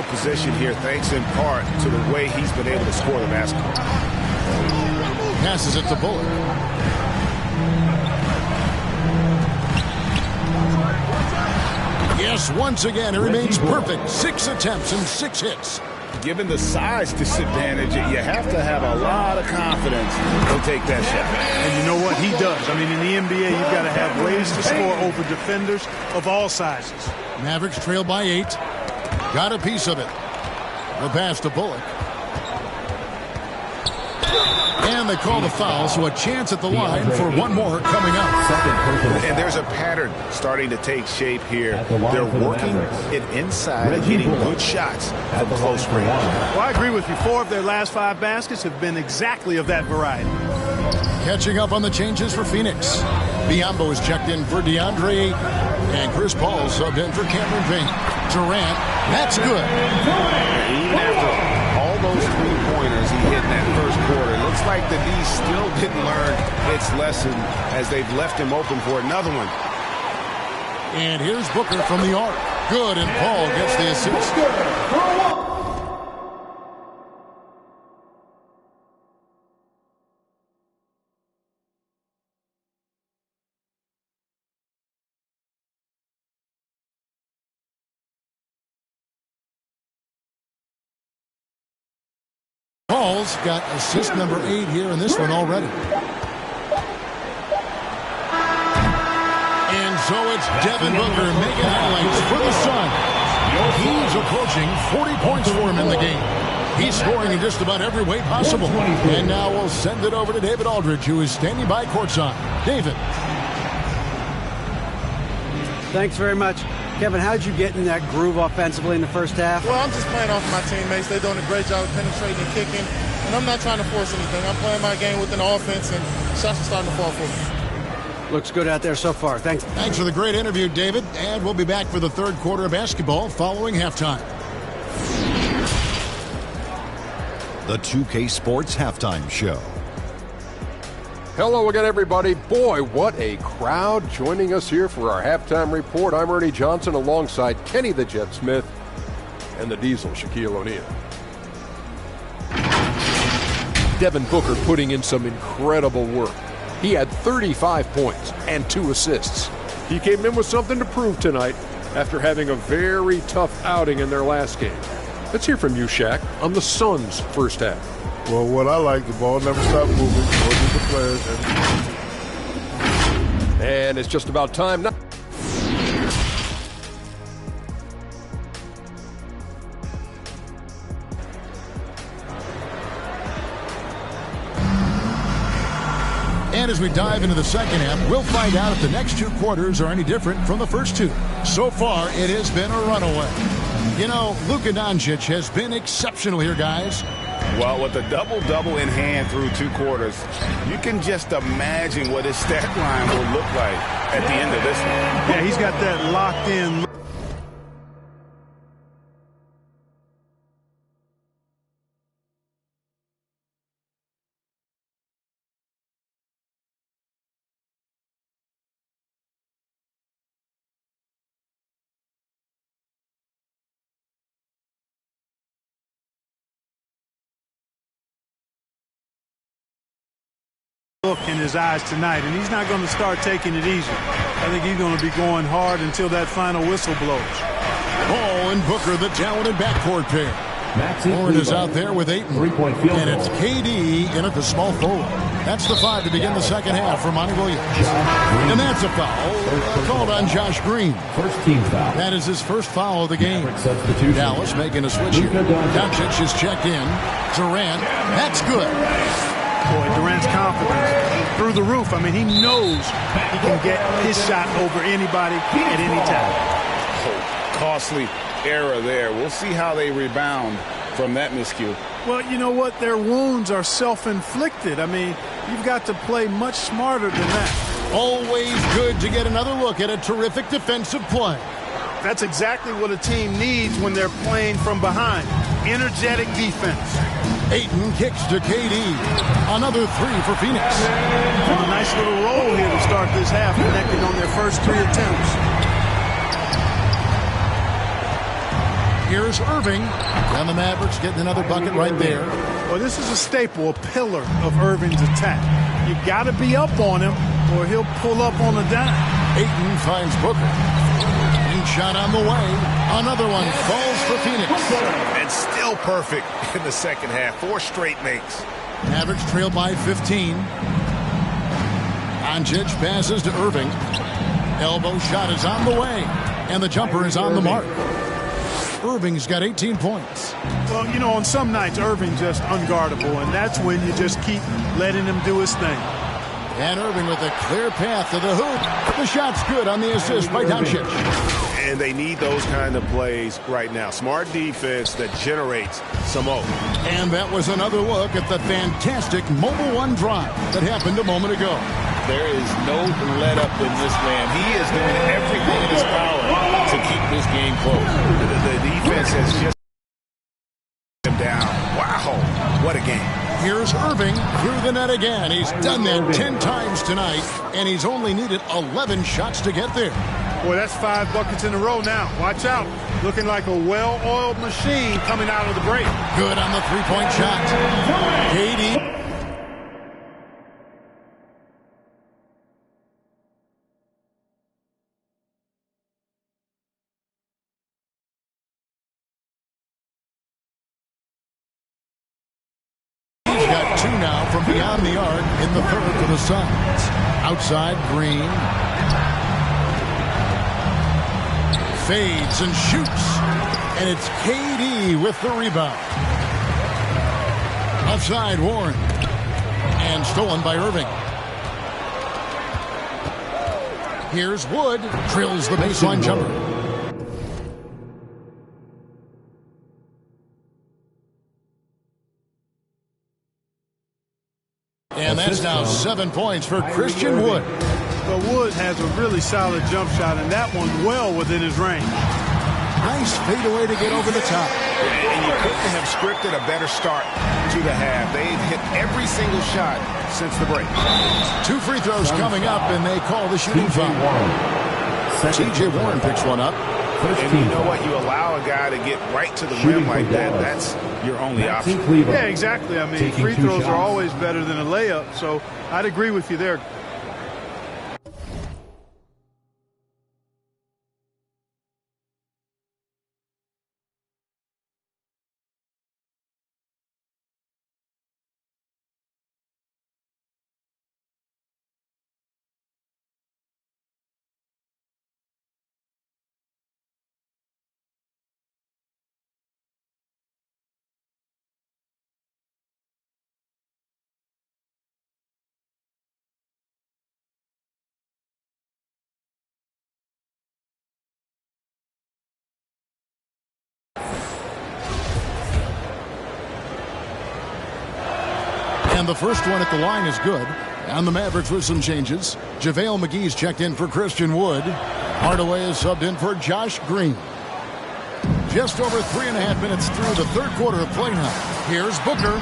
good position here, thanks in part to the way he's been able to score the basketball. Passes it to Bullock. Yes, once again, it remains perfect. 6 attempts and 6 hits. Given the size disadvantage, you have to have a lot of confidence to take that shot. And you know what? He does. I mean, in the NBA, you've got to have ways to score over defenders of all sizes. Mavericks trail by 8. Got a piece of it. The pass to Bullock. And they call the foul, so a chance at the line for one more coming up. And there's a pattern starting to take shape here. They're working it inside and hitting good shots from close range. Well, I agree with you. 4 of their last 5 baskets have been exactly of that variety. Catching up on the changes for Phoenix. Biyombo is checked in for DeAndre Ayton. And Chris Paul subbed in for Cameron Payne. Durant, that's good. Even after all those 3-pointers he hit in that first quarter, it looks like the D still didn't learn its lesson as they've left him open for another one. And here's Booker from the arc. Good, and Paul gets the assist. Paul's got assist number 8 here in this one already. And so it's Devin Booker making highlights for the Suns. He's approaching 40 points for him in the game. He's scoring in just about every way possible. And now we'll send it over to David Aldridge, who is standing by courtside. David. Thanks very much. Kevin, how did you get in that groove offensively in the first half? Well, I'm just playing off my teammates. They're doing a great job of penetrating and kicking, and I'm not trying to force anything. I'm playing my game with an offense, and shots are starting to fall for me. Looks good out there so far. Thanks. Thanks for the great interview, David. And we'll be back for the third quarter of basketball following halftime. The 2K Sports Halftime Show. Hello again, everybody. Boy, what a crowd joining us here for our halftime report. I'm Ernie Johnson alongside Kenny the Jet Smith and the Diesel, Shaquille O'Neal. Devin Booker putting in some incredible work. He had 35 points and 2 assists. He came in with something to prove tonight after having a very tough outing in their last game. Let's hear from you, Shaq, on the Suns' first half. Well, what I like, the ball never stopped moving. So did the players. And it's just about time now. And as we dive into the second half, we'll find out if the next 2 quarters are any different from the first 2. So far, it has been a runaway. You know, Luka Doncic has been exceptional here, guys. Well, with a double-double in hand through 2 quarters, you can just imagine what his stat line will look like at the end of this one. Yeah, he's got that locked in. Look in his eyes tonight, and he's not going to start taking it easy. I think he's going to be going hard until that final whistle blows. Paul and Booker, the talented backcourt pair. Warren is out there with Ayton, and it's KD in at the small forward. That's the 5 to begin the second half for Monty Williams. And that's a foul called on Josh Green. First team foul. That is his first foul of the game. Dallas making a switch here. Doncic is checked in. Durant, that's good. Boy, Durant's confidence through the roof. I mean, he knows he can get his shot over anybody at any time. Oh, costly error there. We'll see how they rebound from that miscue. Well, you know what? Their wounds are self-inflicted. I mean, you've got to play much smarter than that. Always good to get another look at a terrific defensive play. That's exactly what a team needs when they're playing from behind. Energetic defense. Ayton kicks to KD. Another 3 for Phoenix. A nice little roll here to start this half, connecting on their first 3 attempts. Here's Irving. And the Mavericks getting another bucket right there. Well, this is a staple, a pillar of Irving's attack. You got to be up on him or he'll pull up on a dime. Ayton finds Booker. And shot on the way. Another one falls for Phoenix. And still perfect in the second half. 4 straight makes. Mavericks trail by 15. Doncic passes to Irving. Elbow shot is on the way. And the jumper is on the mark. Irving's got 18 points. Well, you know, on some nights, Irving's just unguardable, and that's when you just keep letting him do his thing. And Irving with a clear path to the hoop. The shot's good on the assist by Doncic. And they need those kind of plays right now. Smart defense that generates some hope. And that was another look at the fantastic Mobile One drive that happened a moment ago. There is no let up in this man. He is doing everything in his power to keep this game close. The defense has just him down. Wow, what a game. Here's Irving through the net again. He's done that 10 times tonight, and he's only needed 11 shots to get there. Boy, that's 5 buckets in a row now. Watch out. Looking like a well-oiled machine coming out of the break. Good on the three-point shot. KD. He's got 2 now from beyond the arc in the third for the Suns. Outside, Green. Fades and shoots. And it's KD with the rebound. Outside, Warren. And stolen by Irving. Here's Wood. Drills the baseline jumper. And that's now 7 points for Christian Wood. But Wood has a really solid jump shot, and that one well within his range. Nice fadeaway to get over the top. And you couldn't have scripted a better start to the half. They've hit every single shot since the break. 2 free throws coming up, and they call the shooting foul. T.J. Warren picks one up. And you know what? You allow a guy to get right to the rim like that. That's your only option. Yeah, exactly. I mean, free throws are always better than a layup, so I'd agree with you there. And the first one at the line is good. And the Mavericks with some changes. JaVale McGee's checked in for Christian Wood. Hardaway is subbed in for Josh Green. Just over 3.5 minutes through the third quarter of play now. Here's Booker.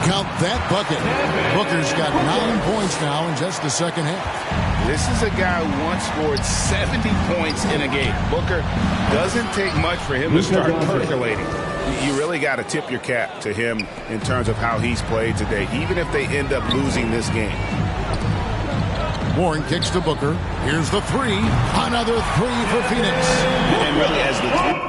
Count that bucket. Booker's got 9 points now in just the second half. This is a guy who once scored 70 points in a game. Booker doesn't take much for him to start percolating. You really got to tip your cap to him in terms of how he's played today, even if they end up losing this game. Warren kicks to Booker. Here's the 3. Another 3 for Phoenix. And really as the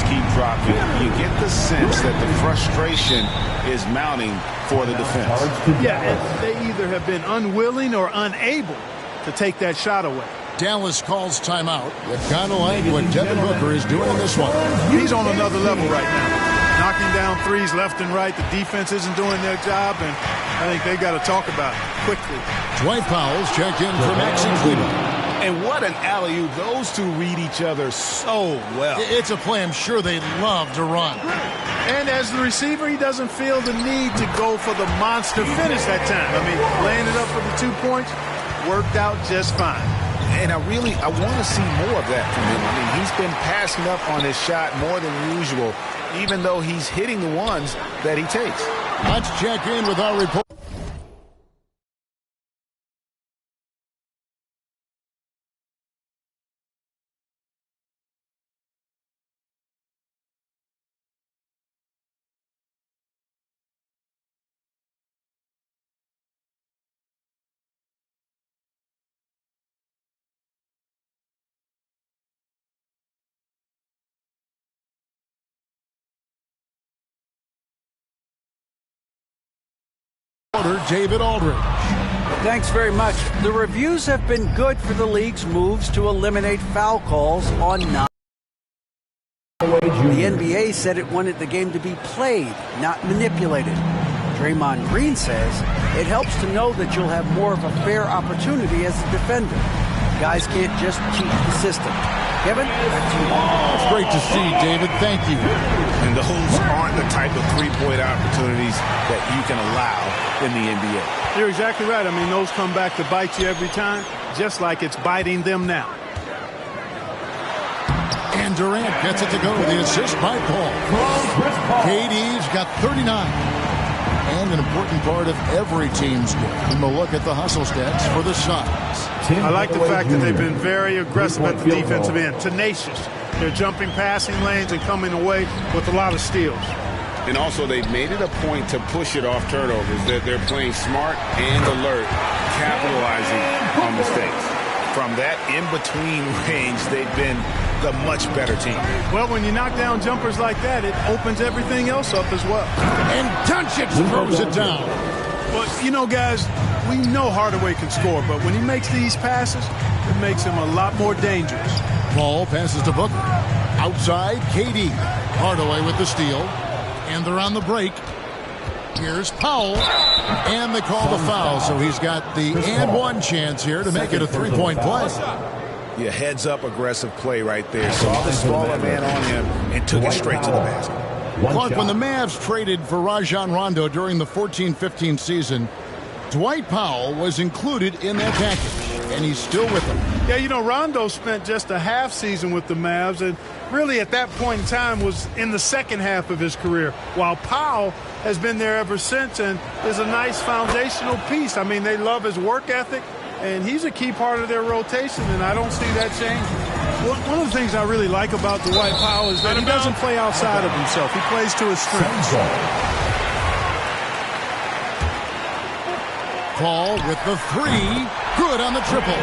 keep dropping, you get the sense that the frustration is mounting for the defense. Yeah, and they either have been unwilling or unable to take that shot away. Dallas calls timeout. Kind of like what Devin Booker is doing in this one. He's on another level right now. Knocking down threes left and right. The defense isn't doing their job, and I think they got to talk about it quickly. Dwight Powell's checked in for Maxi Kleber. And what an alley-oop. Those two read each other so well. It's a play I'm sure they love to run. And as the receiver, he doesn't feel the need to go for the monster finish that time. I mean, laying it up for the 2 points worked out just fine. And I want to see more of that from him. I mean, he's been passing up on his shot more than usual, even though he's hitting the ones that he takes. Let's check in with our report. David Aldridge. Thanks very much. The reviews have been good for the league's moves to eliminate foul calls on non. The NBA said it wanted the game to be played, not manipulated. Draymond Green says it helps to know that you'll have more of a fair opportunity as a defender. Guys can't just cheat the system. Kevin, back to you. It's great to see, David. Thank you. And those aren't the type of three-point opportunities that you can allow in the NBA. You're exactly right. I mean, those come back to bite you every time, just like it's biting them now. And Durant gets it to go. The assist by Paul. KD's got 39. And an important part of every team's game. We'll look at the hustle stats for the Suns. I like the fact that they've been very aggressive at the defensive end. Tenacious. They're jumping passing lanes and coming away with a lot of steals. And also, they've made it a point to push it off turnovers. They're playing smart and alert, capitalizing on mistakes. From that in-between range, they've been the much better team. Well, when you knock down jumpers like that, it opens everything else up as well. And Doncic throws it down. But, you know, guys, we know Hardaway can score, but when he makes these passes, it makes him a lot more dangerous. Ball passes to Booker. Outside, KD. Hardaway with the steal. And they're on the break. Here's Powell. And they call the foul, so he's got the and one chance here to make it a three-point play. Yeah, heads-up aggressive play right there. Saw the smaller man on him and took it straight to the basket. Clark, when the Mavs traded for Rajon Rondo during the 14-15 season, Dwight Powell was included in that package, and he's still with them. Yeah, you know, Rondo spent just a half season with the Mavs, and really at that point in time was in the second half of his career, while Powell has been there ever since and is a nice foundational piece. I mean, they love his work ethic, and he's a key part of their rotation, and I don't see that changing. One of the things I really like about Dwight Powell is that he doesn't play outside of himself. He plays to his strengths. Paul with the three. Good on the triple.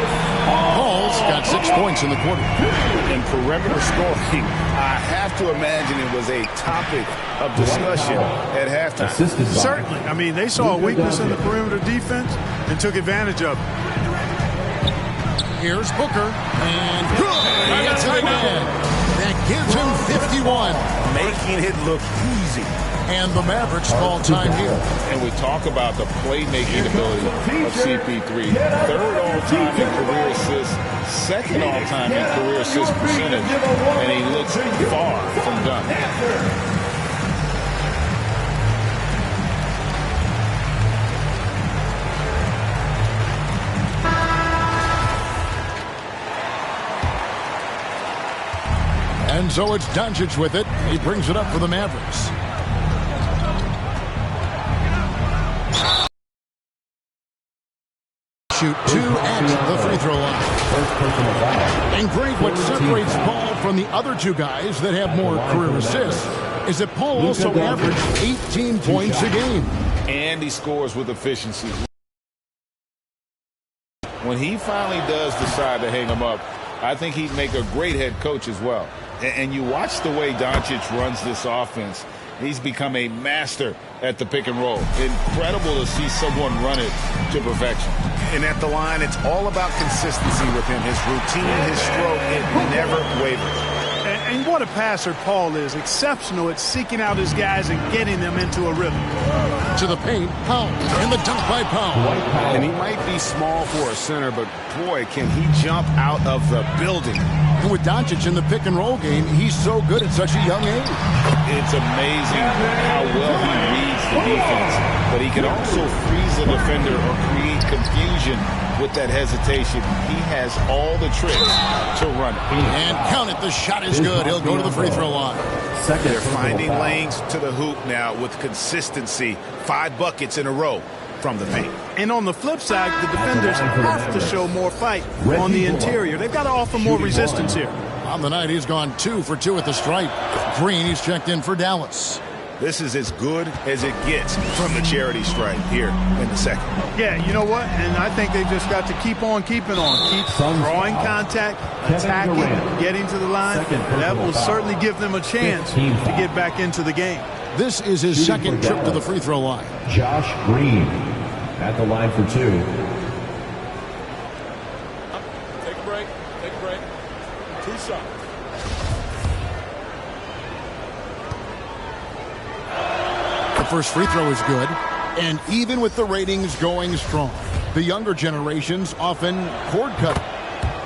Paul's got 6 points in the quarter. In perimeter scoring, I have to imagine it was a topic of discussion at halftime. Certainly. I mean, they saw a weakness in the perimeter defense and took advantage of it. Here's Booker. And good. He gets it again. That gives him 51. Making it look easy. And the Mavericks call time here. And we talk about the playmaking ability of CP3. Third all-time in career assists, second all-time in career assist percentage, and he looks far from done. And so it's Doncic with it. He brings it up for the Mavericks. Shoot two at the free throw line. And Greg, what separates Paul from the other two guys that have more career assists is that Paul also averaged 18 points a game. And he scores with efficiency. When he finally does decide to hang him up, I think he'd make a great head coach as well. And you watch the way Doncic runs this offense. He's become a master at the pick and roll. Incredible to see someone run it to perfection. And at the line, it's all about consistency with him. His routine, his stroke, it never wavers. And what a passer Paul is. Exceptional at seeking out his guys and getting them into a rhythm. To the paint, Powell, and the dunk by Powell. And he might be small for a center, but boy, can he jump out of the building. And with Doncic in the pick-and-roll game, he's so good at such a young age. It's amazing how well he reads the defense, but he can also freeze the defender or create confusion with that hesitation. He has all the tricks to run it. And count it, the shot is good. He'll go to the free throw line. They're finding lanes to the hoop now with consistency. 5 buckets in a row from the paint. And on the flip side, the defenders have to show more fight on the interior. They've got to offer more resistance here. On the night, he's gone 2 for 2 at the stripe. Green, he's checked in for Dallas. This is as good as it gets from the charity stripe here in the second. Yeah, you know what? And I think they've just got to keep on keeping on. Keep drawing contact, attacking, getting to the line. That will certainly give them a chance to get back into the game. This is his second trip to the free throw line. Josh Green at the line for 2. Take a break. Take a break. 2 shots. The first free throw is good. And even with the ratings going strong, the younger generations often cord cut.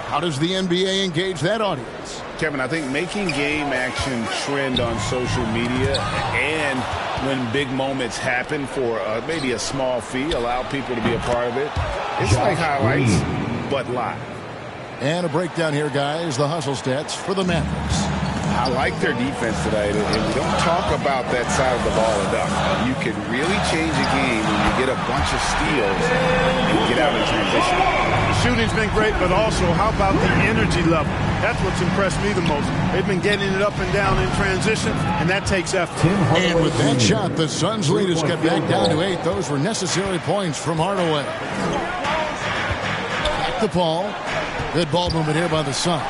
How does the NBA engage that audience? Kevin, I think making game action trend on social media and when big moments happen for maybe a small fee, allow people to be a part of it. It's like highlights, but live. And a breakdown here, guys. The hustle stats for the Mavericks. I like their defense today, and we don't talk about that side of the ball enough. You can really change a game when you get a bunch of steals and get out in transition. The shooting's been great, but also how about the energy level? That's what's impressed me the most. They've been getting it up and down in transition, and that takes effort. And with that shot, the Suns' lead is cut back down to 8. Those were necessary points from Hardaway. Back to Paul. Good ball movement here by the Suns.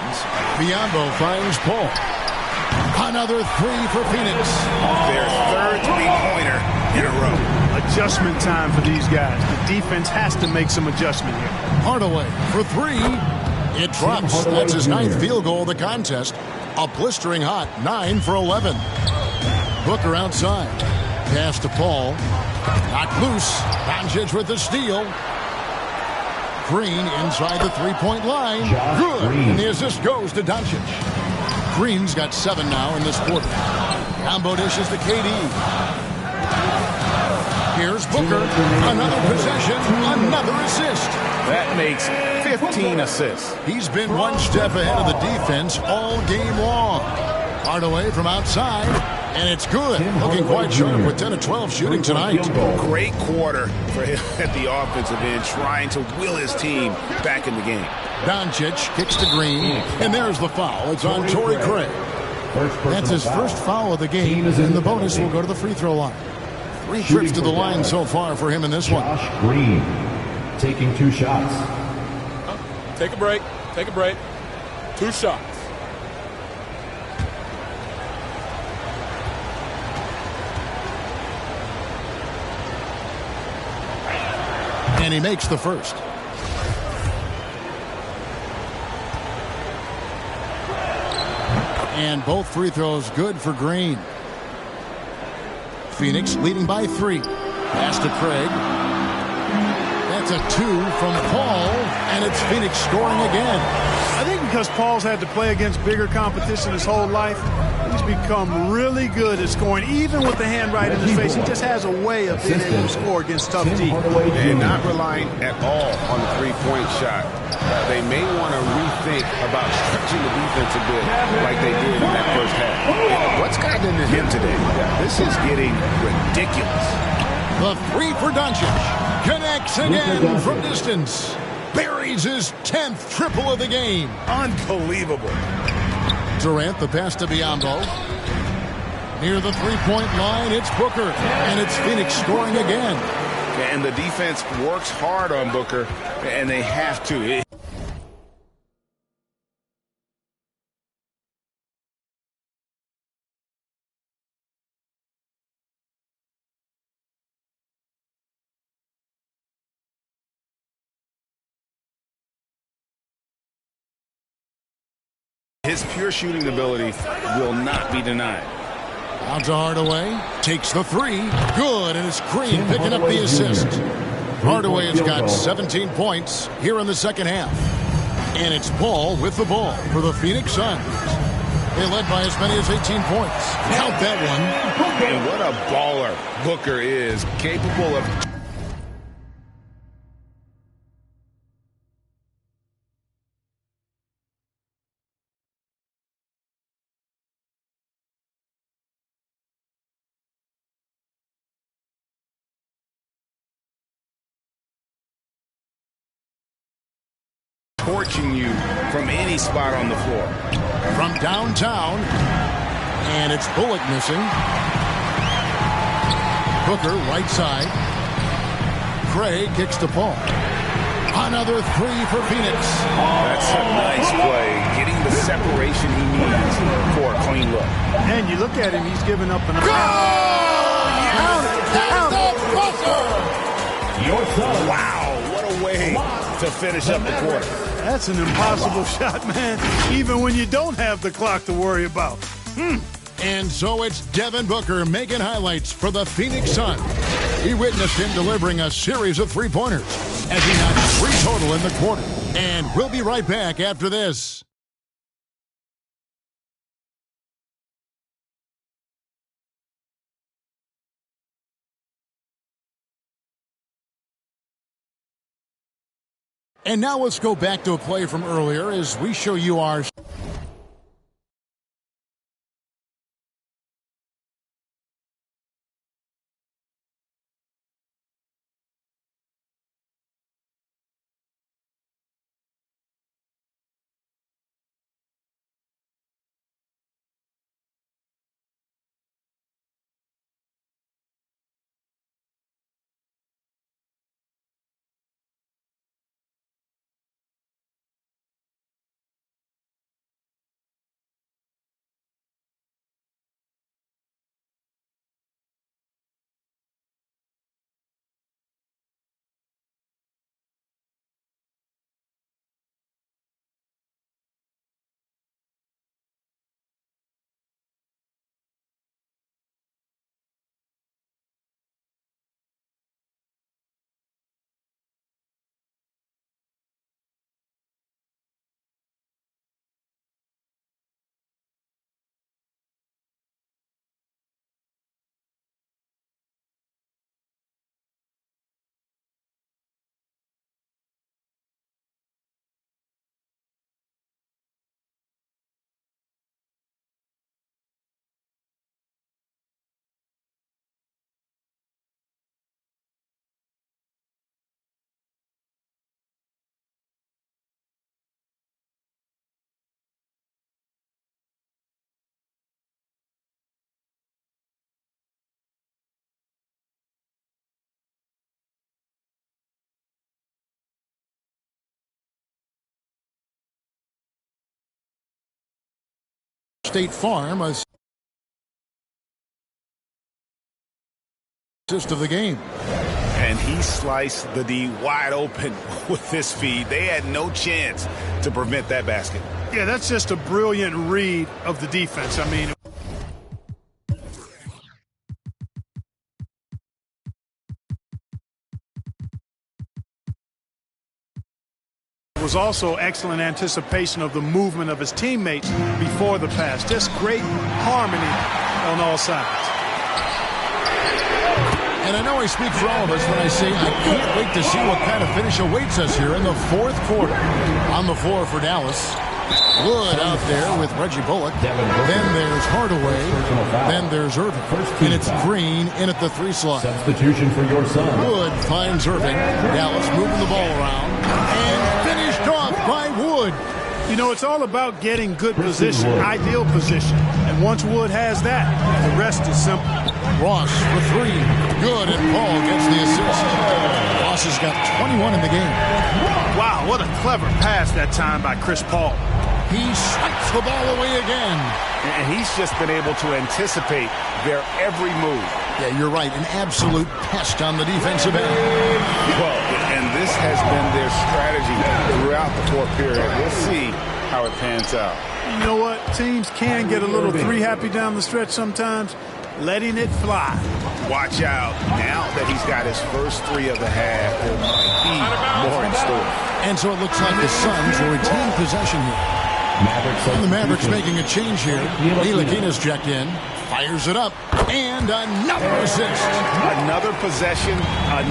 Biyombo finds Paul. Another 3 for Phoenix. Their third three-pointer in a row. Adjustment time for these guys. The defense has to make some adjustment here. Hardaway for 3. It drops. That's his 9th field goal of the contest. A blistering hot 9 for 11. Booker outside. Pass to Paul. Knocked loose. Doncic with the steal. Green inside the three-point line. Good. And the assist goes to Doncic. Green's got 7 now in this quarter. Combo dishes to KD. Here's Booker. Another possession. Another assist. That makes 15 assists. He's been one step ahead of the defense all game long. Hardaway from outside. And it's good. Looking quite sharp with 10 of 12 shooting tonight. Great quarter for him at the offensive end, trying to will his team back in the game. Doncic kicks to Green, and there's the foul. It's on Torrey Craig. That's his first foul of the game, and the bonus will go to the free throw line. 3 trips to the line so far for him in this one. Josh Green taking 2 shots. Take a break. Take a break. 2 shots. And he makes the first. And both free throws good for Green. Phoenix leading by 3. Pass to Craig. That's a 2 from Paul, and it's Phoenix scoring again. I think because Paul's had to play against bigger competition his whole life, he's become really good at scoring, even with the hand right in his face. He just has a way of being able to score against tough teams. And not relying at all on the three-point shot. They may want to rethink about stretching the defense a bit like they did in that first half. What's gotten into him today? This is getting ridiculous. The 3 for Doncic. Connects again from distance. Buries his 10th triple of the game. Unbelievable. Durant, the pass to Biyombo. Near the three-point line, it's Booker. And it's Phoenix scoring again. And the defense works hard on Booker, and they have to. His pure shooting ability will not be denied. Out to Hardaway. Takes the 3. Good. And it's Green picking up the assist. Hardaway has got 17 points here in the second half. And it's Paul with the ball for the Phoenix Suns. They led by as many as 18 points. Count that one. And what a baller Booker is, capable of... torching you from any spot on the floor. From downtown, and it's Bullock missing. Booker right side. Craig kicks to Paul. Another three for Phoenix. That's a nice play, getting the separation he needs for a clean look. And you look at him, he's giving up an... Wow, what a way to finish up the quarter. That's an impossible shot, man, even when you don't have the clock to worry about. And so it's Devin Booker making highlights for the Phoenix Suns. He witnessed him delivering a series of three-pointers as he knocked 3 total in the quarter. And we'll be right back after this. And now let's go back to a play from earlier as we show you our... State Farm, assist of the game. And he sliced the D wide open with this feed. They had no chance to prevent that basket. Yeah, that's just a brilliant read of the defense. I mean, was also excellent anticipation of the movement of his teammates before the pass. Just great harmony on all sides. And I know I speak for all of us when I say I can't wait to see what kind of finish awaits us here in the fourth quarter. On the floor for Dallas, Wood out there with Reggie Bullock. Then there's Hardaway. Then there's Irving. And it's Green in at the 3 slot. Substitution for your son. Wood finds Irving. Dallas moving the ball around. And finished off by Wood. You know, it's all about getting good position, ideal position. And once Wood has that, the rest is simple. Ross for 3. Good, and Paul gets the assist. Ross has got 21 in the game. Wow, what a clever pass that time by Chris Paul. He swipes the ball away again. And he's just been able to anticipate their every move. Yeah, you're right. An absolute pest on the defensive end. Well, and this has been their strategy throughout the fourth period. We'll see how it pans out. You know what? Teams can get a little three-happy down the stretch sometimes. Letting it fly. Watch out. Now that he's got his first 3 of the half, there might be more in store. And so it looks like the Suns will retain possession here. And the Mavericks making a change here. Ntilikina's checked in. Fires it up. And another assist. Another possession,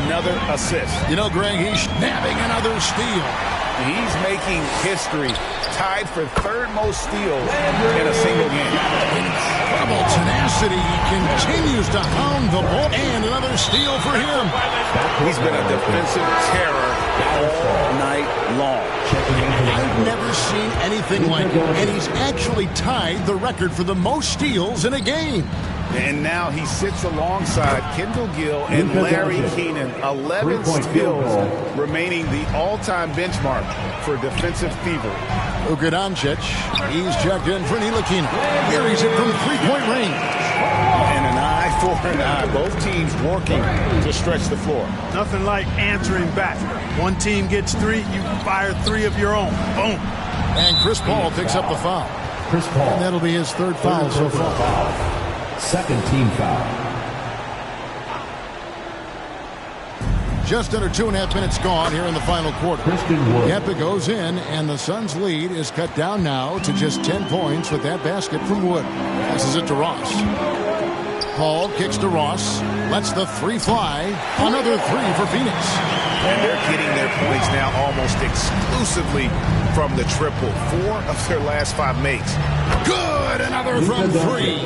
another assist. You know, Greg, he's nabbing another steal. He's making history, tied for third most steals in a single game. Incredible tenacity. He continues to hound the ball. And another steal for him. He's been a defensive terror all night long. I've never seen anything like it. And he's actually tied the record for the most steals in a game. And now he sits alongside Kendall Gill and Larry Keenan. 11 steals, remaining the all-time benchmark for defensive thievery. Luka Doncic, he's checked in for Ntilikina. Carries it from three-point range. And an eye for an eye. Both teams working to stretch the floor. Nothing like answering back. One team gets three, you fire three of your own. Boom. And Chris Paul picks up the foul. Chris Paul. And that'll be his third foul so far. Second team foul. Just under 2.5 minutes gone here in the final quarter. Yep, it goes in, and the Suns' lead is cut down now to just 10 points with that basket from Wood. Passes it to Ross. Paul kicks to Ross. Lets the three fly. Another three for Phoenix. And they're getting their points now almost exclusively from the triple. 4 of their last 5 makes. Good! Another from 3.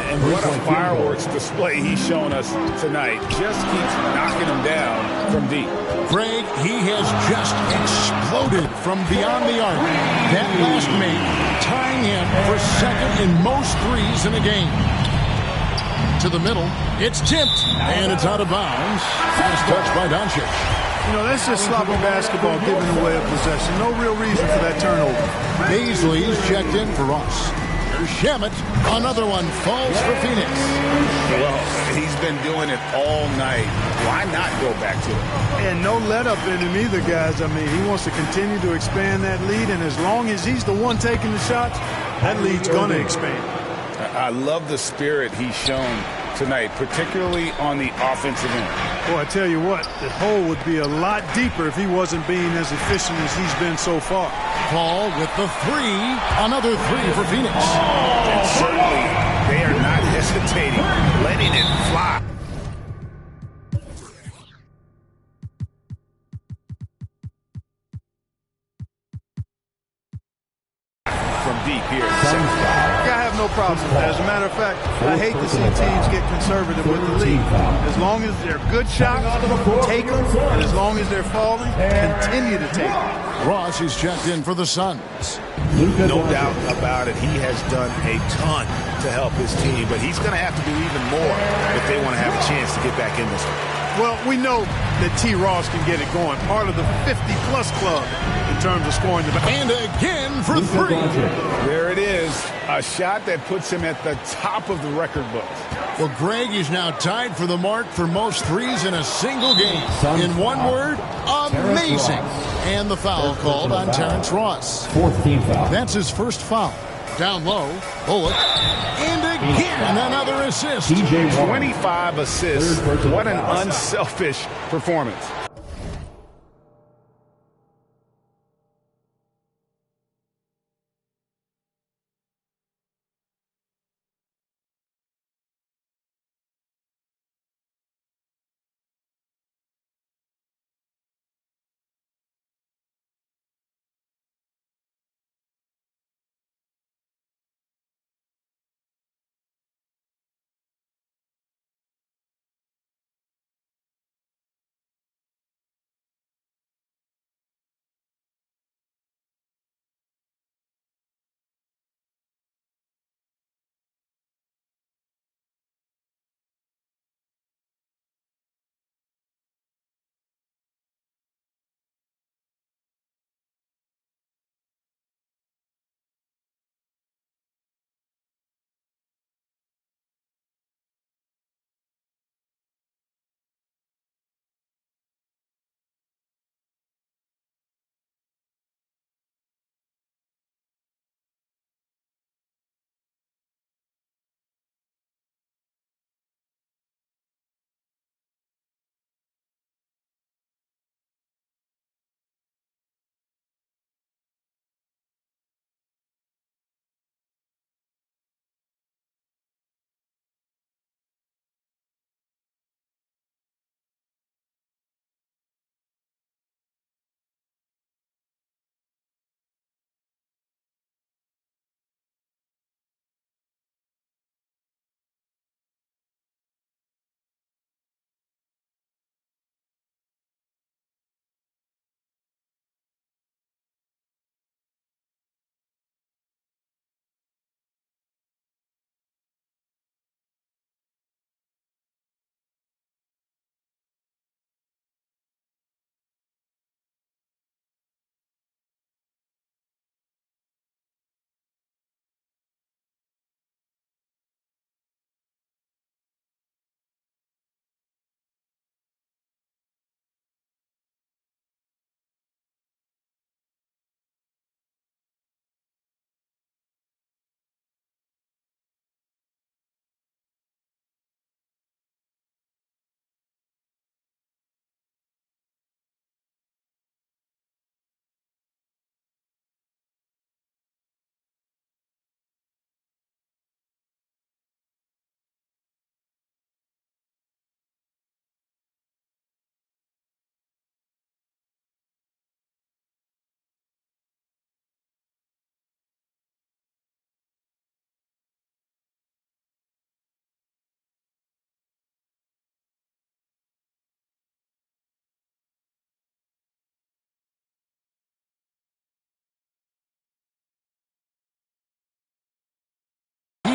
And what a fireworks display he's shown us tonight. Just keeps knocking them down from deep. Greg, he has just exploded from beyond the arc. That last make, tying him for second in most threes in a game. To the middle, it's tipped, and it's out of bounds. Last touch by Doncic. You know, that's just sloppy basketball giving away a possession. No real reason for that turnover. Beasley's checked in for Ross. Shamet, another one falls for Phoenix. Well, he's been doing it all night. Why not go back to it? And no let up in him either, guys. I mean, he wants to continue to expand that lead, and as long as he's the one taking the shots, that lead's going to expand. I love the spirit he's shown tonight, particularly on the offensive end. Boy, I tell you what, the hole would be a lot deeper if he wasn't being as efficient as he's been so far. Paul with the three. Another three for Phoenix. And certainly, they are not hesitating, letting it fly. From deep here. I have no problem with that. As a matter of fact, I hate to see teams get conservative with the lead. As long as they're good shots, take them. And as long as they're falling, continue to take them. Ross is checked in for the Suns. No doubt about it. He has done a ton to help his team, but he's going to have to do even more if they want to have a chance to get back in this one. Well, we know that T. Ross can get it going. Part of the 50-plus club in terms of scoring the ball. And again for three. There it is. A shot that puts him at the top of the record books. Well, Greg is now tied for the mark for most threes in a single game. In one word, amazing. And the foul called on Terrence Ross. Fourth team foul. That's his first foul. Down low, Bullock. And again, another assist. 25 assists. What an unselfish performance.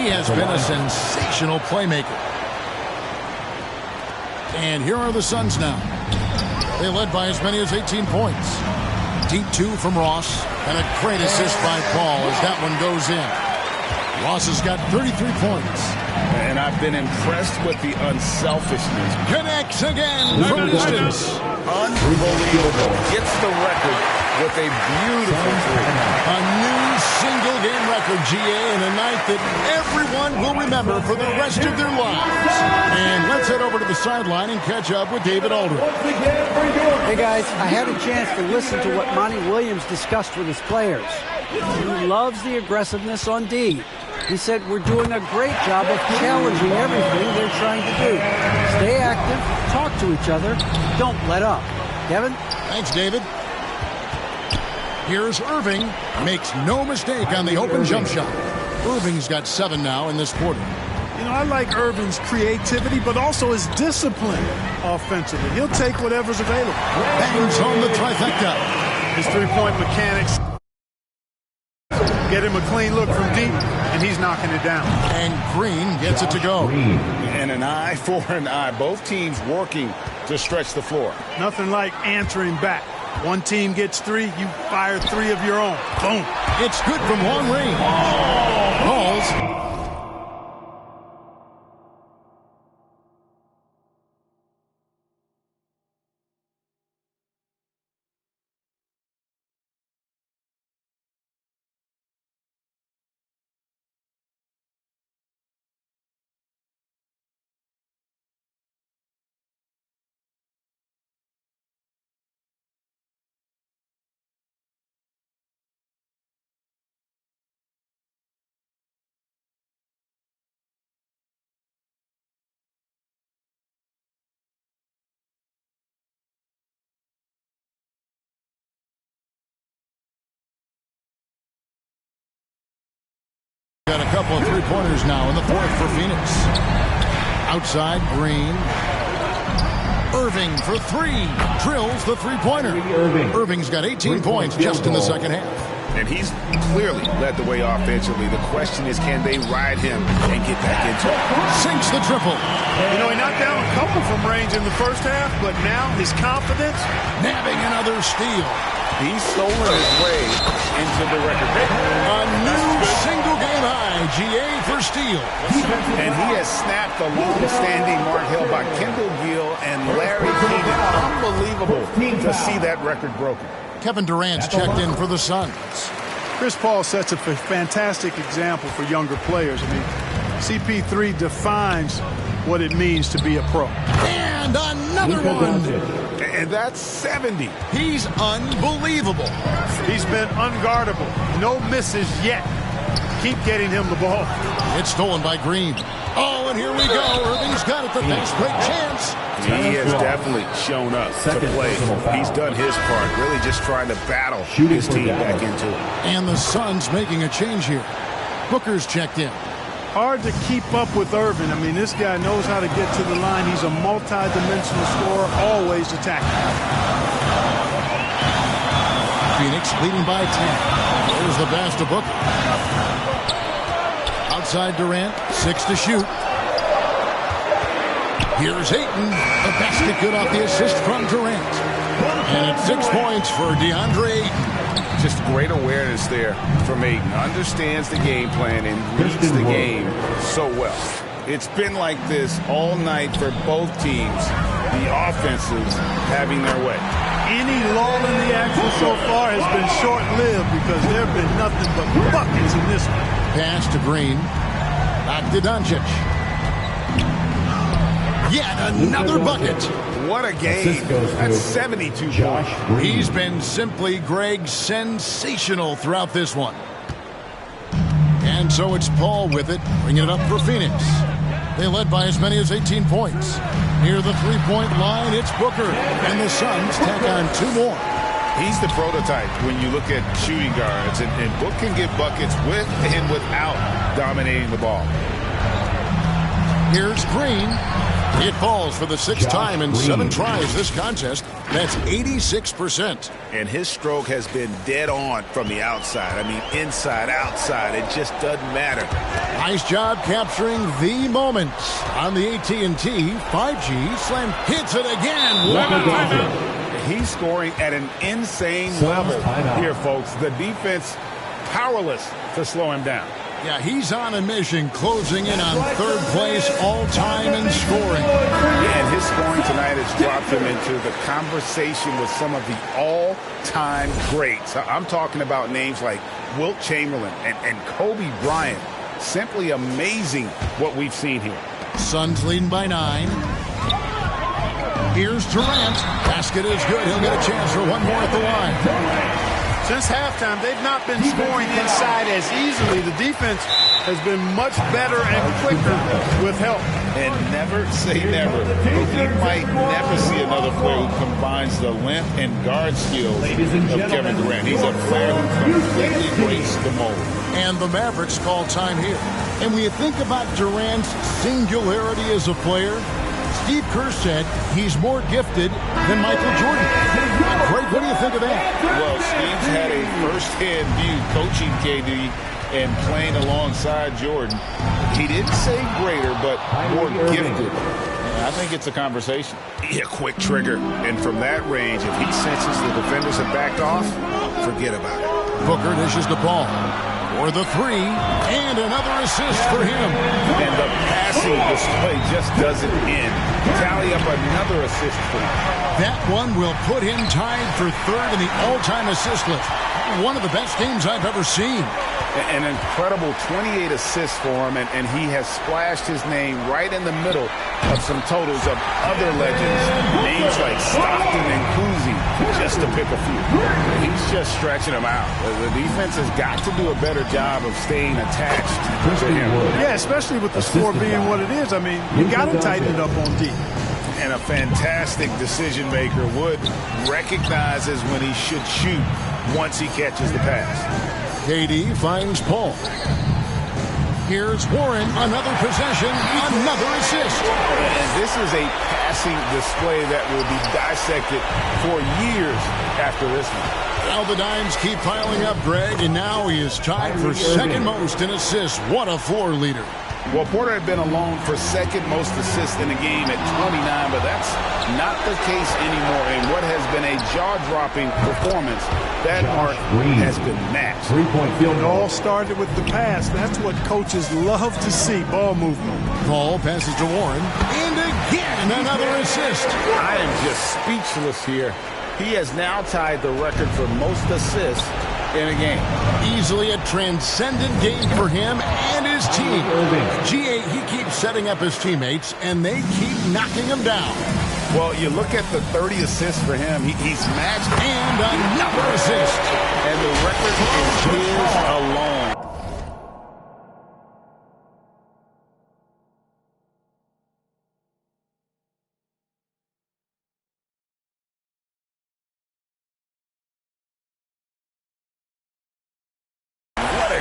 He has been a sensational playmaker. And here are the Suns now. They led by as many as 18 points. Deep two from Ross. And a great assist by Paul as that one goes in. Ross has got 33 points. And I've been impressed with the unselfishness. Connects again from distance. Unbelievable. Gets the record with a beautiful three. A new single-game record, GA, in a night that everyone will remember for the rest of their lives. And let's head over to the sideline and catch up with David Aldridge. Hey, guys, I had a chance to listen to what Monty Williams discussed with his players. He loves the aggressiveness on D. He said we're doing a great job of challenging everything they're trying to do. Stay active, talk to each other, don't let up. Kevin? Thanks, David. Here's Irving. Makes no mistake on the open jump shot. Irving's got 7 now in this quarter. You know, I like Irving's creativity, but also his discipline offensively. He'll take whatever's available. Bangs home the trifecta. His three-point mechanics get him a clean look from deep, and he's knocking it down. And Green gets it to go. And an eye for an eye. Both teams working to stretch the floor. Nothing like answering back. One team gets 3, you fire 3 of your own. Boom. It's good from long range. Balls. Got a couple of three-pointers now in the fourth for Phoenix. Outside, Green. Irving for 3. Drills the three-pointer. Irving's got 18 points just in the second half. And he's clearly led the way offensively. The question is, can they ride him and get back into it? Sinks the triple. You know, he knocked down a couple from range in the first half, but now his confidence. Nabbing another steal. He's stolen his way into the record. A new single-game high, GA for steals. And he has snapped the long-standing mark held by Kendall Gill and Larry Keenan. Unbelievable to see that record broken. Kevin Durant's checked in for the Suns. Chris Paul sets a fantastic example for younger players. I mean, CP3 defines what it means to be a pro. And another one. And that's 70. He's unbelievable. He's been unguardable. No misses yet. Keep getting him the ball. It's stolen by Green. Oh, and here we go. Irving's got it. The fast break chance. He has definitely shown up to play. He's done his part, really just trying to battle his team back into it. And the Suns making a change here. Booker's checked in. Hard to keep up with Irving. I mean, this guy knows how to get to the line. He's a multi-dimensional scorer, always attacking. Phoenix leading by 10. There's the pass to Booker. Outside Durant, 6 to shoot. Here's Ayton. The basket good off the assist from Durant. And it's 6 points for DeAndre Ayton. Just great awareness there from Ayton. Understands the game plan and reads the game so well. It's been like this all night for both teams. The offenses having their way. Any lull in the action so far has been short-lived because there have been nothing but buckets in this one. Pass to Green. Back to Doncic. Yet another bucket. What a game. That's 72 points. He's been simply, Greg, sensational throughout this one. And so it's Paul with it, bringing it up for Phoenix. They led by as many as 18 points. Near the three-point line, it's Booker. And the Suns tack on 2 more. He's the prototype when you look at shooting guards. And Book can get buckets with and without dominating the ball. Here's Green. It falls for the 6th time in 7 tries this contest. That's 86%. And his stroke has been dead on from the outside. I mean, inside, outside. It just doesn't matter. Nice job capturing the moments on the AT&T 5G Slam. Hits it again. He's scoring at an insane level here, folks. The defense powerless to slow him down. Yeah, he's on a mission, closing in on 3rd place all-time in scoring. And his scoring tonight has dropped him into the conversation with some of the all-time greats. I'm talking about names like Wilt Chamberlain and Kobe Bryant. Simply amazing what we've seen here. Suns leading by 9. Here's Durant. Basket is good. He'll get a chance for one more at the line. Since halftime, they've not been scoring inside as easily. The defense has been much better and quicker with help. And never say never. We might never see another player who combines the length and guard skills of Kevin Durant. He's a player who completely breaks the mold. And the Mavericks call time here. And when you think about Durant's singularity as a player, Steve Kerr said he's more gifted than Michael Jordan. Greg, what do you think of that? Well, Steve's had a first-hand view coaching KD and playing alongside Jordan. He didn't say greater, but more gifted. And I think it's a conversation. A quick trigger. And from that range, if he senses the defenders have backed off, forget about it. Booker dishes the ball for the 3, and another assist for him. And the passing display just doesn't end. Tally up another assist for him. That one will put him tied for 3rd in the all-time assist list. One of the best games I've ever seen. An incredible 28 assists for him, and he has splashed his name right in the middle of some totals of other legends. Names like Stockton and Cousy, just to pick a few. He's just stretching them out. The defense has got to do a better job of staying attached to him. Yeah, especially with the score being what it is. I mean, you got to tighten it up on D. And a fantastic decision maker. Wood recognizes when he should shoot once he catches the pass. KD finds Paul. Here's Warren, another possession, another assist. And this is a passing display that will be dissected for years after this one. Now the dimes keep piling up, Greg, and now he is tied for 2nd most in assists. What a floor leader. Well, Porter had been alone for 2nd most assists in the game at 29, but that's not the case anymore. And what has been a jaw-dropping performance, that mark has been matched. 3-point field It goal. all started with the pass. That's what coaches love to see, ball movement. Paul passes to Warren, and again another assist. I am just speechless here. He has now tied the record for most assists in a game. Easily a transcendent game for him and his team. G8, he keeps setting up his teammates, and they keep knocking him down. Well, you look at the 30 assists for him. He's matched. And another assist. And the record is his alone.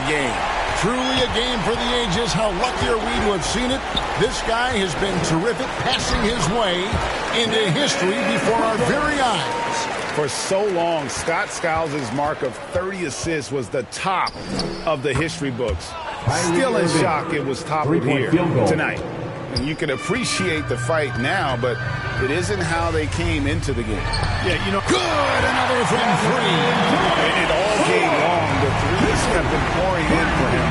Game. Truly a game for the ages. How lucky are we to have seen it? This guy has been terrific, passing his way into history before our very eyes. For so long, Scott Skiles' mark of 30 assists was the top of the history books. Still in shock it was toppled here tonight. And you can appreciate the fight now, but it isn't how they came into the game. Yeah, you know. Good, another from 3. And all game long, the threes have been pouring in for him.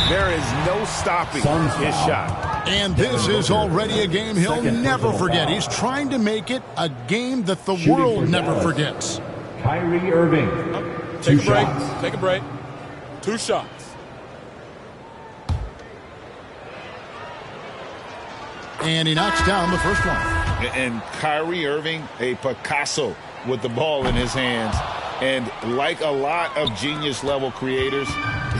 There is no stopping his shot. And this is already a game he'll never forget. He's trying to make it a game that the world never forgets. Kyrie Irving. Take a break. Take a break. 2 shots. And he knocks down the first one. And Kyrie Irving, a Picasso with the ball in his hands. And like a lot of genius-level creators,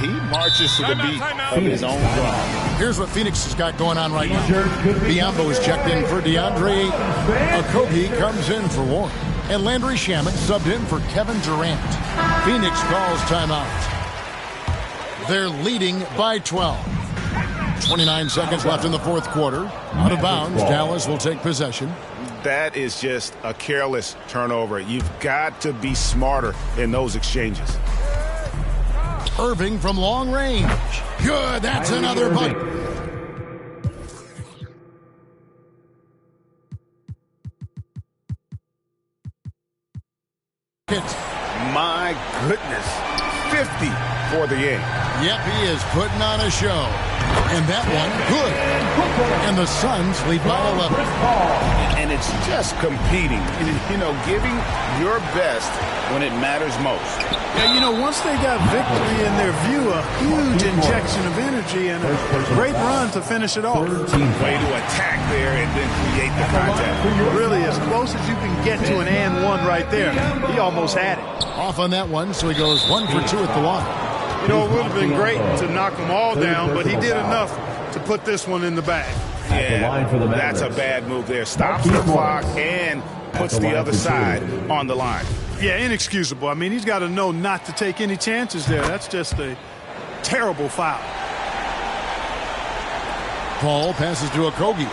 he marches to the beat of his own drum. Here's what Phoenix has got going on right now. Biombo is checked in for DeAndre. Okogie comes in for Warren. And Landry Shamet subbed in for Kevin Durant. Phoenix calls timeout. They're leading by 12. 29 seconds left in the fourth quarter. Out of bounds, Dallas will take possession. That is just a careless turnover. You've got to be smarter in those exchanges. Irving from long range. Good. That's another bucket. My goodness. 50 for the game. Yep, he is putting on a show. And that one, good. And the Suns lead by 11. And it's just competing, giving your best when it matters most. Yeah, once they got victory in their view, a huge injection of energy and a great run to finish it off. Way to attack there and then create the contact. Really, as close as you can get to an and one right there. He almost had it. Off on that one, so he goes 1 for 2 at the line. It would have been great to knock them all down, but he did enough to put this one in the bag. Yeah, that's a bad move there. Stops the clock and puts the other side on the line. Yeah, inexcusable. I mean, he's got to know not to take any chances there. That's just a terrible foul. Paul passes to Okogie.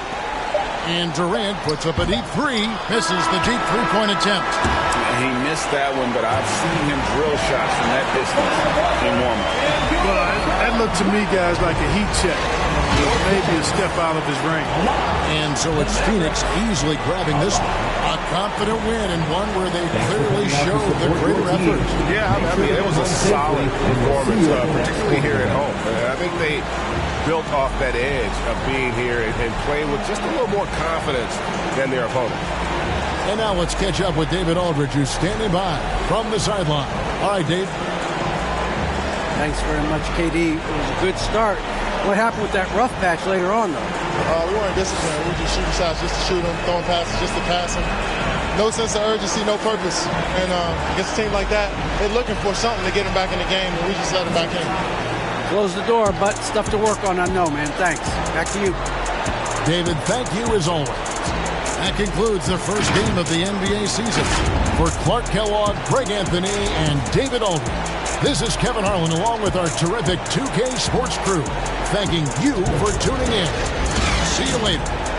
And Durant puts up a deep three. Misses the deep three-point attempt. He missed that one, but I've seen him drill shots from that distance in warm-up. Well, that looked to me, guys, like a heat check. Maybe a step out of his range. And so it's Phoenix easily grabbing this one. A confident win and one where they clearly showed the greater effort. Yeah, I mean, it was a solid performance, particularly here at home. I think they built off that edge of being here and playing with just a little more confidence than their opponent. And now let's catch up with David Aldridge, who's standing by from the sideline. All right, Dave. Thanks very much, KD. It was a good start. What happened with that rough patch later on, though? We weren't disciplined. We were just shooting shots just to shoot them, throwing passes just to pass them. No sense of urgency, no purpose. And against a team like that, they're looking for something to get them back in the game, and we just let them back in. Close the door, but stuff to work on, I know, man. Thanks. Back to you. David, thank you as always. That concludes the first game of the NBA season. For Clark Kellogg, Greg Anthony, and David Aldridge, this is Kevin Harlan along with our terrific 2K Sports crew, thanking you for tuning in. See you later.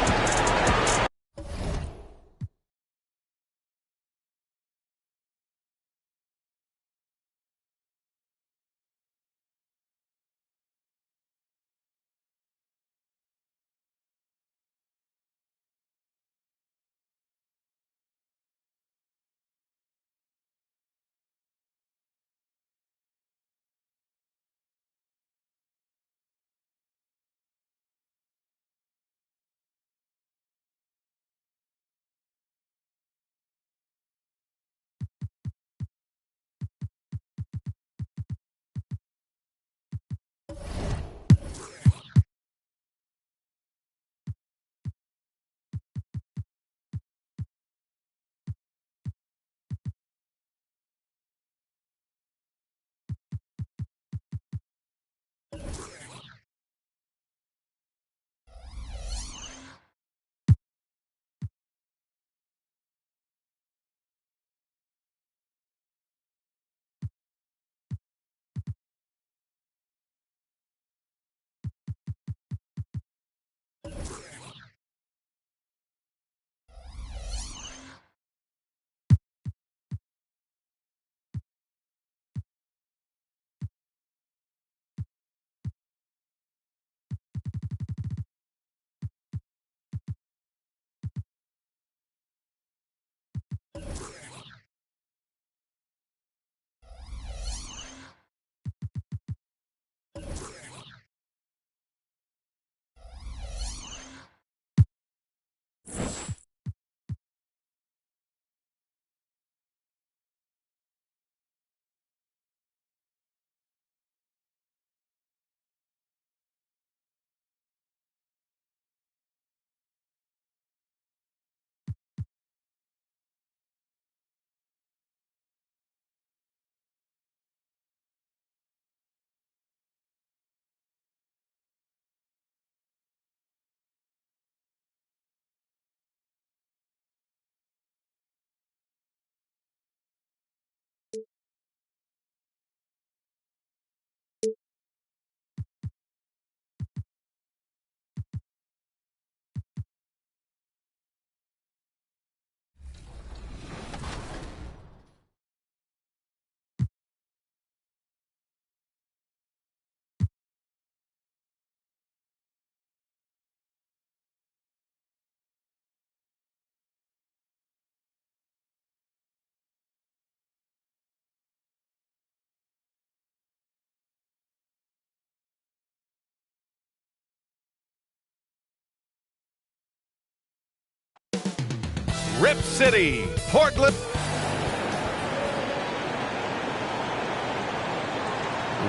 Rip City, Portland.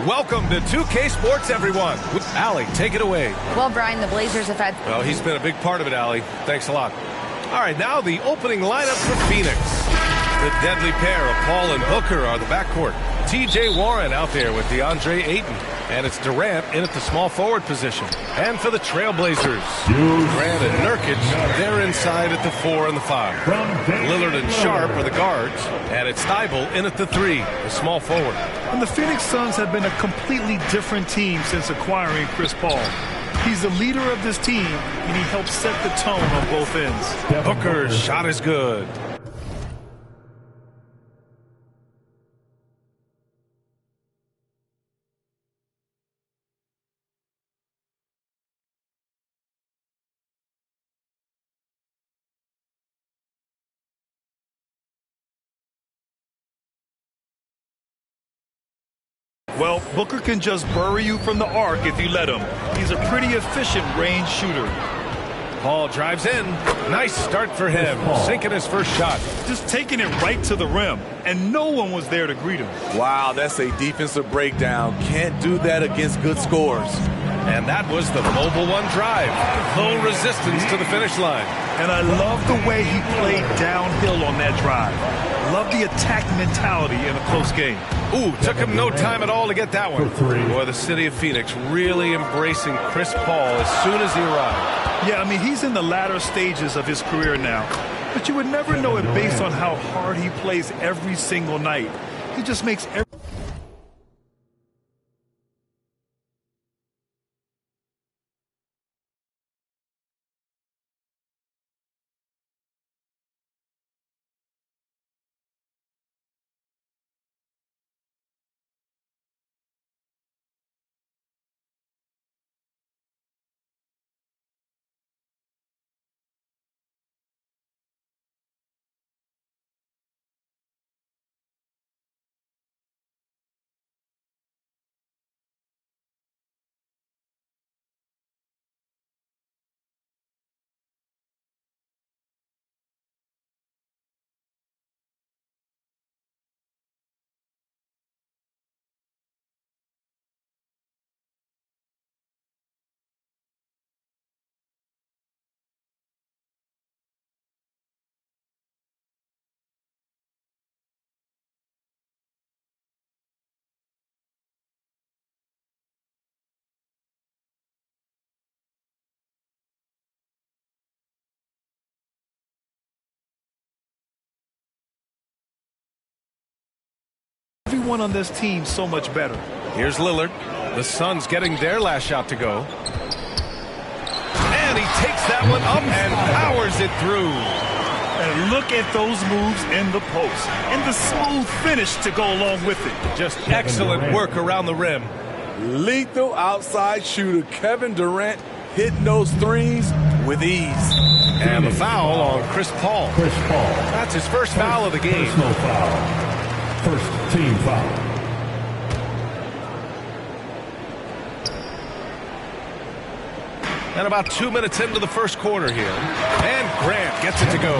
Welcome to 2K Sports, everyone. Allie, take it away. Well, Brian, the Blazers have had... Well, he's been a big part of it, Allie. Thanks a lot. All right, now the opening lineup for Phoenix. The deadly pair of Paul and Booker are the backcourt. T.J. Warren out there with DeAndre Ayton. And it's Durant in at the small forward position. And for the Trailblazers, Grant and Nurkic, they're inside at the 4 and the 5. Lillard and Sharp are the guards. And it's Thibault in at the 3, the small forward. And the Phoenix Suns have been a completely different team since acquiring Chris Paul. He's the leader of this team, and he helps set the tone on both ends. Booker's shot is good. Well, Booker can just bury you from the arc if you let him. He's a pretty efficient range shooter. Paul drives in. Nice start for him. Sinking his first shot. Just taking it right to the rim, and no one was there to greet him. Wow, that's a defensive breakdown. Can't do that against good scores. And that was the Mobile One drive. Low resistance to the finish line. And I love the way he played downhill on that drive. Love the attack mentality in a close game. Ooh, took him no time at all to get that one. Boy, the city of Phoenix really embracing Chris Paul as soon as he arrived. Yeah, I mean, he's in the latter stages of his career now. But you would never know it based on how hard he plays every single night. He just makes every... Everyone on this team so much better. Here's Lillard. The Suns getting their last shot to go. And he takes that one up and powers it through. And look at those moves in the post. And the smooth finish to go along with it. Just excellent work around the rim. Lethal outside shooter Kevin Durant hitting those threes with ease. And the foul on Chris Paul. That's his first foul of the game. Personal foul. First team foul. And about 2 minutes into the first quarter here. And Grant gets it to go.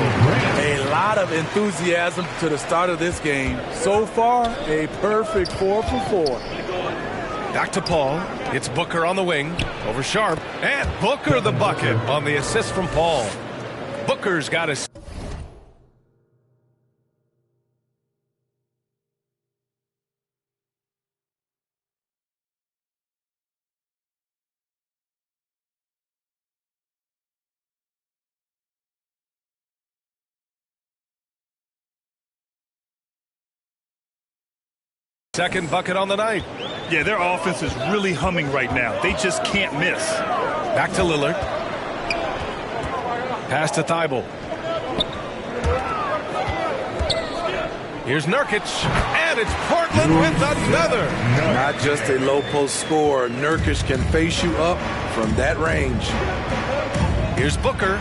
A lot of enthusiasm to the start of this game. So far, a perfect 4 for 4. Back to Paul. It's Booker on the wing. Over Sharp. And Booker the bucket on the assist from Paul. Booker's got his... second bucket on the night. Yeah, their offense is really humming right now. They just can't miss. Back to Lillard. Pass to Thibault. Here's Nurkic. And it's Portland with another. Not just a low post score. Nurkic can face you up from that range. Here's Booker.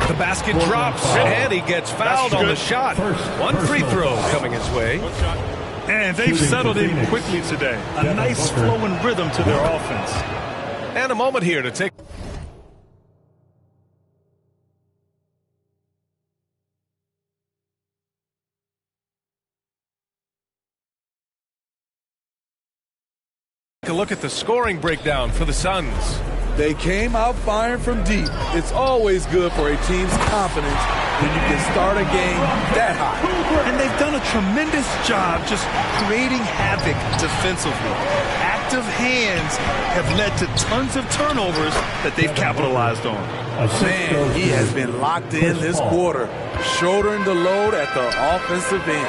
The basket drops. And he gets fouled on the shot. One free throw coming his way. And they've settled in quickly today. A nice flowing rhythm to their offense. And a moment here to take Take a look at the scoring breakdown for the Suns. They came out firing from deep. It's always good for a team's confidence when you can start a game that high. And they've done a tremendous job just creating havoc defensively. Active hands have led to tons of turnovers that they've capitalized on. Man, he has been locked in this quarter, shouldering the load at the offensive end.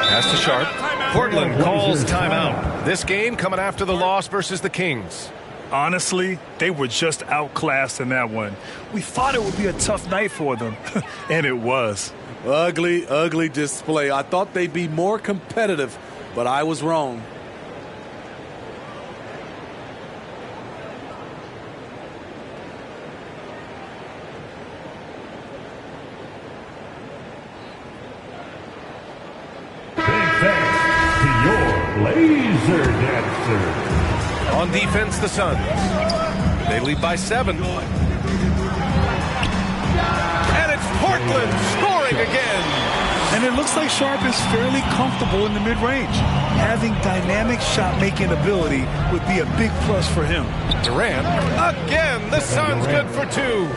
Pass to Sharp. Portland calls timeout. This game coming after the loss versus the Kings. Honestly, they were just outclassed in that one. We thought it would be a tough night for them, and it was. Ugly, ugly display. I thought they'd be more competitive, but I was wrong. Laser Dancer. On defense, the Suns. They lead by 7. And it's Portland scoring again. And it looks like Sharp is fairly comfortable in the mid-range. Having dynamic shot-making ability would be a big plus for him. Durant, again, the Suns good for 2.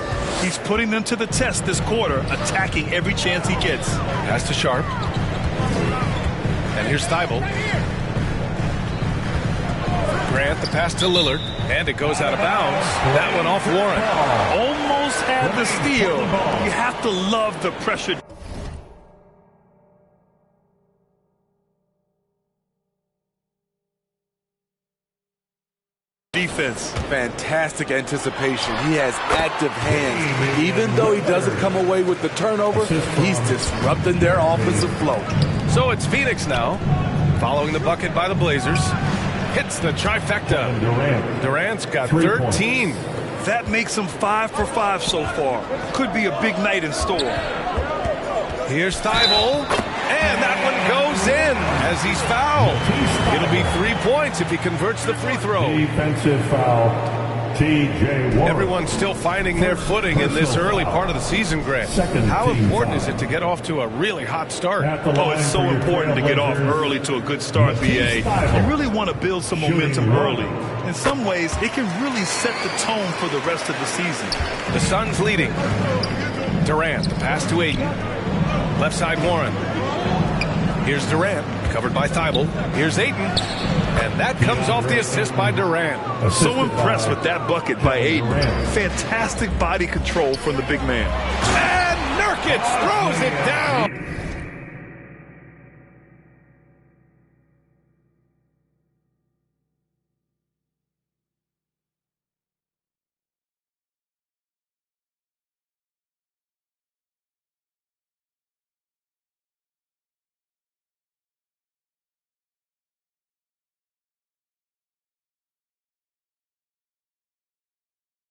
He's putting them to the test this quarter, attacking every chance he gets. Pass to Sharp. And here's Thibault. Grant, the pass to Lillard, and it goes out of bounds. That one off Warren. Almost had the steal. You have to love the pressure. Defense. Fantastic anticipation. He has active hands. Even though he doesn't come away with the turnover, he's disrupting their offensive flow. So it's Phoenix now, following the bucket by the Blazers. Hits the trifecta. Durant's got 13. That makes him 5 for 5 so far. Could be a big night in store. Here's Thibault. And that one goes in as he's fouled. It'll be 3 points if he converts the free throw. Defensive foul. T.J. Warren. Everyone's still finding their footing in this early part of the season, Grant. How important is it to get off to a really hot start? Oh, it's so important to get off early to a good start, BA. You really want to build some momentum early. In some ways, it can really set the tone for the rest of the season. The Suns leading. Durant, the pass to Ayton. Left side Warren. Here's Durant, covered by Thibault. Here's Ayton. And that comes off the assist by Durant. So impressed with that bucket by Ayton. Fantastic body control from the big man. And Nurkic throws it down.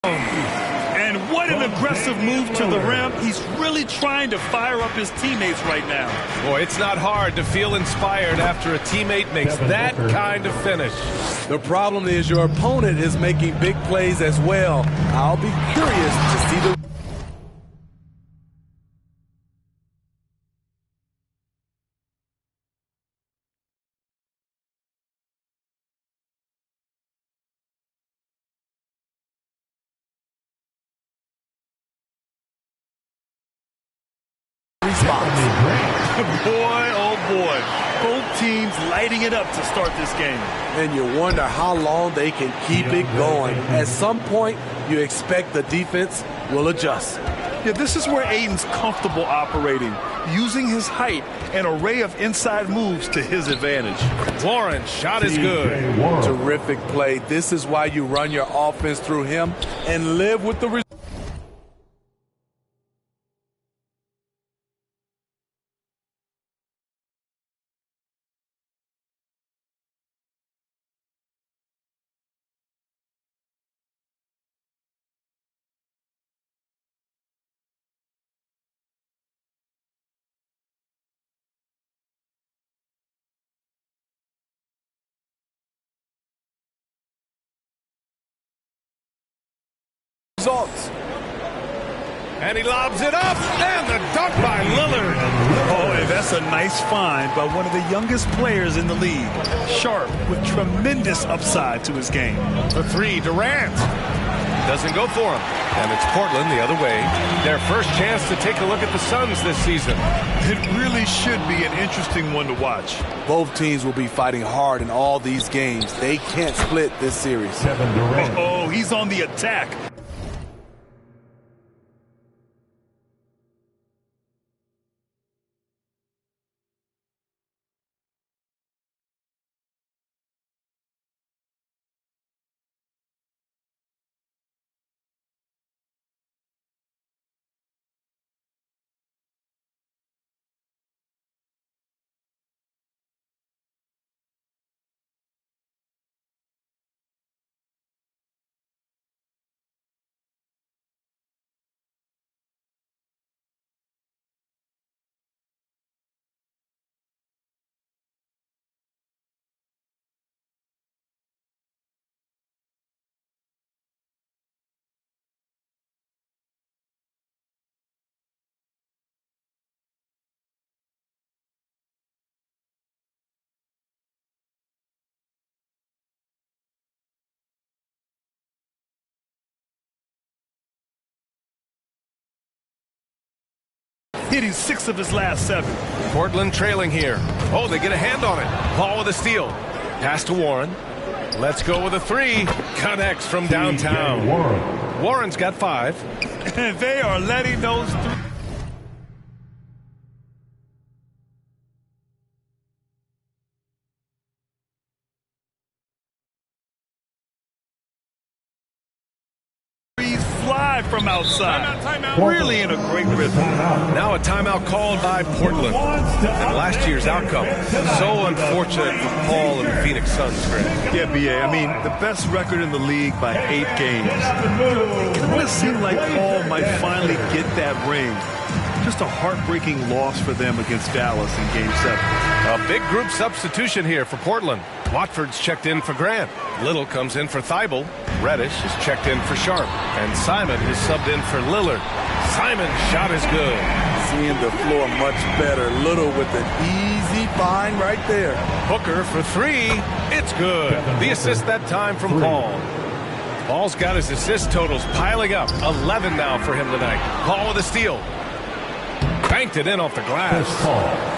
And what an aggressive move to the rim. He's really trying to fire up his teammates right now. Boy, it's not hard to feel inspired after a teammate makes that kind of finish. The problem is your opponent is making big plays as well. I'll be curious to see the... Boy, oh boy. Both teams lighting it up to start this game. And you wonder how long they can keep it going. At some point, you expect the defense will adjust. Yeah, this is where Ayton's comfortable operating, using his height and array of inside moves to his advantage. Warren, shot is good. Terrific play. This is why you run your offense through him and live with the result. Results. And he lobs it up, and the dunk by Lillard. Oh, and that's a nice find by one of the youngest players in the league. Sharp with tremendous upside to his game. The three, Durant. Doesn't go for him. And it's Portland the other way. Their first chance to take a look at the Suns this season. It really should be an interesting one to watch. Both teams will be fighting hard in all these games. They can't split this series. Oh, he's on the attack. Hitting 6 of his last 7. Portland trailing here. Oh, they get a hand on it. Paul with a steal. Pass to Warren. Let's go with a 3. Connects from downtown. Warren's got 5. And they are letting those fly from outside. Really in a great rhythm. Now a timeout called by Portland. And last year's outcome, so unfortunate for Paul and the Phoenix Suns, Greg. Yeah, B.A. I mean, the best record in the league by 8 games. It kind of seemed like Paul might finally get that ring. Just a heartbreaking loss for them against Dallas in Game 7. A big group substitution here for Portland. Watford's checked in for Grant. Little comes in for Thibault. Reddish is checked in for Sharp. And Simon is subbed in for Lillard. Simon's shot is good. Seeing the floor much better. Little with an easy find right there. Booker for 3. It's good. The assist that time from Paul. Paul's got his assist totals piling up. 11 now for him tonight. Paul with a steal. Banked it in off the glass.